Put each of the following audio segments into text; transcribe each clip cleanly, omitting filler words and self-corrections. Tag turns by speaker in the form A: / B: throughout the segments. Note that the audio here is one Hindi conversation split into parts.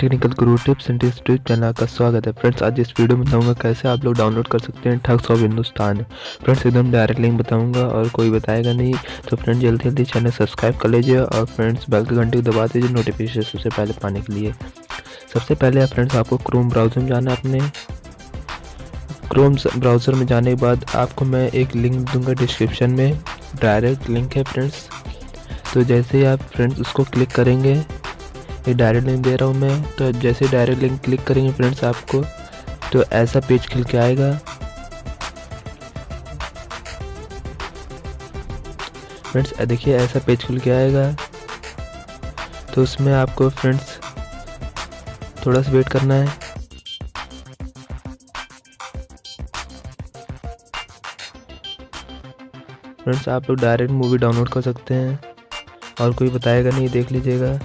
A: Technical Guru tips and tips channel का स्वागत है। फ्रेंड्स, आज इस वीडियो में बताऊंगा कैसे आप लोग डाउनलोड कर सकते हैं ठग्स ऑफ हिंदुस्तान। फ्रेंड्स, एकदम डायरेक्ट लिंक बताऊंगा और कोई बताएगा नहीं, तो फ्रेंड्स जल्दी जल्दी चैनल सब्सक्राइब कर लीजिए और फ्रेंड्स बेल की घंटी को दबा दीजिए नोटिफिकेशन सबसे पहले पाने के लिए। सबसे पहले फ्रेंड्स आपको क्रोम ब्राउज़र में जाना है। अपने क्रोम ब्राउज़र में जाने के बाद आपको मैं एक लिंक दूंगा डिस्क्रिप्शन में, डायरेक्ट लिंक है फ्रेंड्स। तो जैसे ही आप फ्रेंड्स उसको क्लिक करेंगे, ये डायरेक्ट लिंक दे रहा हूँ मैं, तो जैसे डायरेक्ट लिंक क्लिक करेंगे फ्रेंड्स आपको तो ऐसा पेज खुल के आएगा। फ्रेंड्स देखिए ऐसा पेज खुल के आएगा, तो उसमें आपको फ्रेंड्स थोड़ा सा वेट करना है। फ्रेंड्स आप लोग डायरेक्ट मूवी डाउनलोड कर सकते हैं और कोई बताएगा नहीं, देख लीजिएगा।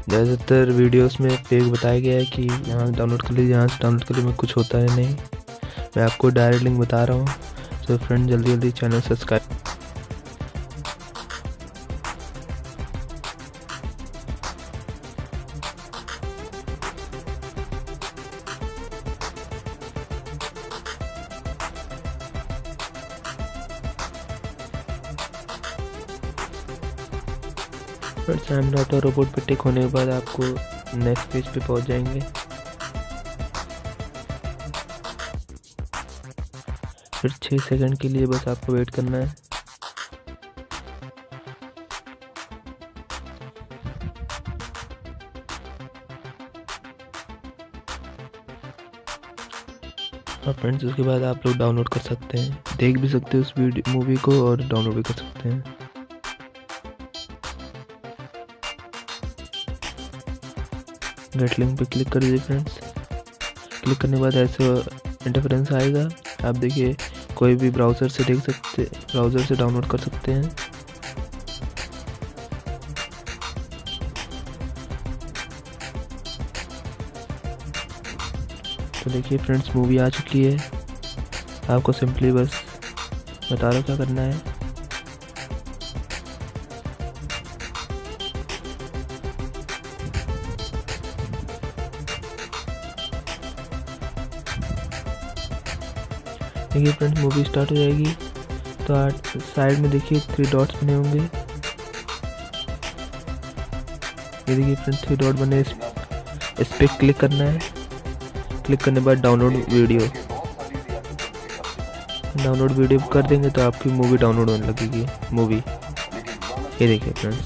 A: ज़्यादातर वीडियोस में फेक बताया गया है कि यहाँ डाउनलोड कर लीजिए, यहाँ से डाउनलोड कर लीजिए, कुछ होता है नहीं। मैं आपको डायरेक्ट लिंक बता रहा हूँ, तो फ्रेंड जल्दी जल्दी channel subscribe. Friends I am not a robot पे टिक होने के बाद आपको नेक्स्ट पेज पे पहुंच जाएंगे। फिर 6 सेकंड के लिए बस आपको वेट करना है। और फ्रेंड्स उसके बाद आप लोग डाउनलोड कर सकते हैं, देख भी सकते हैं उस वीडियो मूवी को और डाउनलोड भी कर सकते हैं। गेट लिंक पे क्लिक कर दीजिए फ्रेंड्स। क्लिक करने के बाद ऐसा इंटरफेरेंस आएगा। आप देखिए कोई भी ब्राउज़र से देख सकते, ब्राउज़र से डाउनलोड कर सकते हैं। तो देखिए फ्रेंड्स मूवी आ चुकी है। आपको सिंपली बस बता रहा क्या करना है। देखिए फ्रेंड्स मूवी स्टार्ट हो जाएगी, तो साइड में देखिए 3 डॉट्स बने होंगे। ये देखिए फ्रेंड्स 3 डॉट बने, इस पे क्लिक करना है। क्लिक करने के बाद डाउनलोड वीडियो कर देंगे तो आपकी मूवी डाउनलोड होने लगेगी। मूवी ये देखिए फ्रेंड्स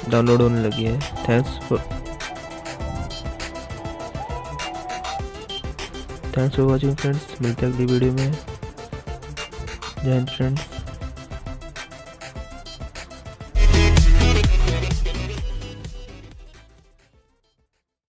A: डाउनलोड होने लगी है। Thanks for watching friends. मिलते हैं अगली वीडियो में। जय हिंद फ्रेंड्स।